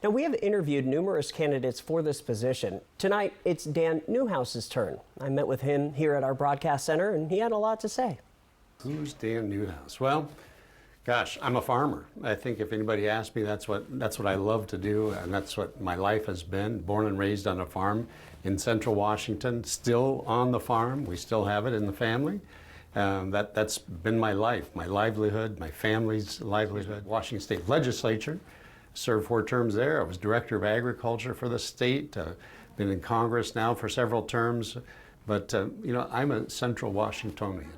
Now, we have interviewed numerous candidates for this position. Tonight, it's Dan Newhouse's turn. I met with him here at our broadcast center, and he had a lot to say. Who's Dan Newhouse? Well, gosh, I'm a farmer. I think if anybody asked me, that's what I love to do, and that's what my life has been. Born and raised on a farm in central Washington, still on the farm. We still have it in the family. That's been my life, my livelihood, my family's livelihood. Washington State Legislature, served 4 terms there. I was Director of Agriculture for the state. Been in Congress now for several terms. But, you know, I'm a central Washingtonian.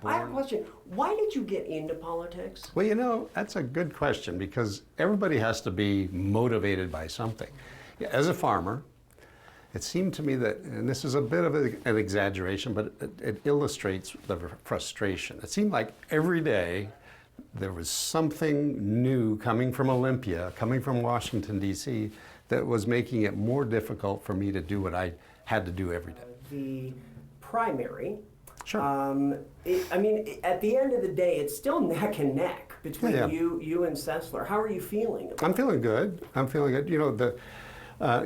I have a question. Why did you get into politics? Well, you know, that's a good question because everybody has to be motivated by something. As a farmer, it seemed to me that, and this is a bit of an exaggeration, but it illustrates the frustration. It seemed like every day there was something new coming from Olympia, coming from Washington, D.C., that was making it more difficult for me to do what I had to do every day. The primary, sure. I mean, at the end of the day, it's still neck and neck between you and Sessler. How are you feeling? I'm feeling good. I'm feeling good. You know,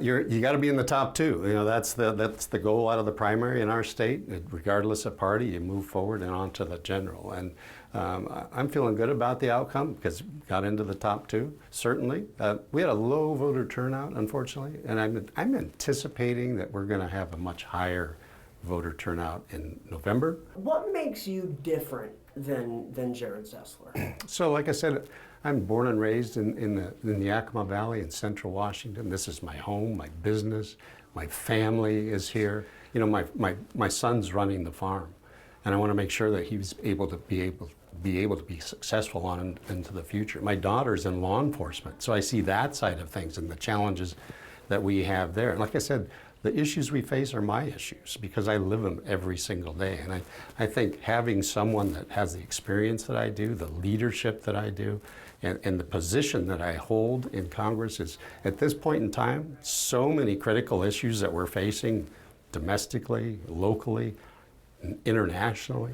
you got to be in the top 2. You know, that's the goal out of the primary in our state. Regardless of party, you move forward and on to the general. And I'm feeling good about the outcome because we got into the top 2. Certainly, we had a low voter turnout, unfortunately, and I'm anticipating that we're going to have a much higher voter turnout in November. What makes you different than Jared Sessler? So, like I said, I'm born and raised in the Yakima Valley in central Washington. This is my home, my business, my family is here. You know, my son's running the farm, and I want to make sure that he's able to be successful on into the future. My daughter's in law enforcement, so I see that side of things and the challenges that we have there. And like I said, the issues we face are my issues because I live them every single day. And I think having someone that has the experience that I do, the leadership that I do, and the position that I hold in Congress is, at this point in time, so many critical issues that we're facing domestically, locally, internationally.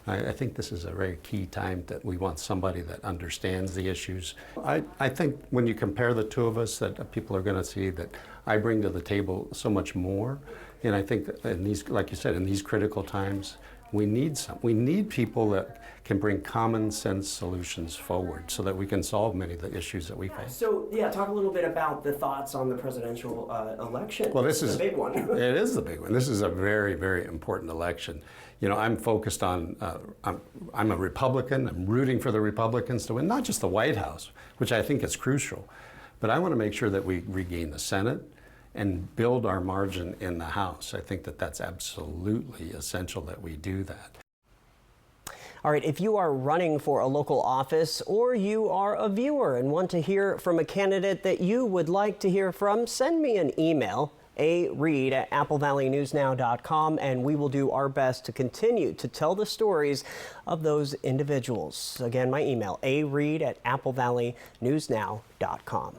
I think this is a very key time that we want somebody that understands the issues. I think when you compare the 2 of us, that people are going to see that I bring to the table so much more. And I think that in these, like you said, in these critical times, we need people that can bring common sense solutions forward so that we can solve many of the issues that we face. So, yeah, talk a little bit about the thoughts on the presidential election. Well, this is the big one. It is the big one. This is a very, very important election. You know, I'm focused on, I'm a Republican. I'm rooting for the Republicans to win, not just the White House, which I think is crucial, but I want to make sure that we regain the Senate and build our margin in the House. I think that that's absolutely essential that we do that. All right, if you are running for a local office or you are a viewer and want to hear from a candidate that you would like to hear from, send me an email, areed@applevalleyNewsNow.com, and we will do our best to continue to tell the stories of those individuals. Again, my email, areed@applevalleyNewsNow.com.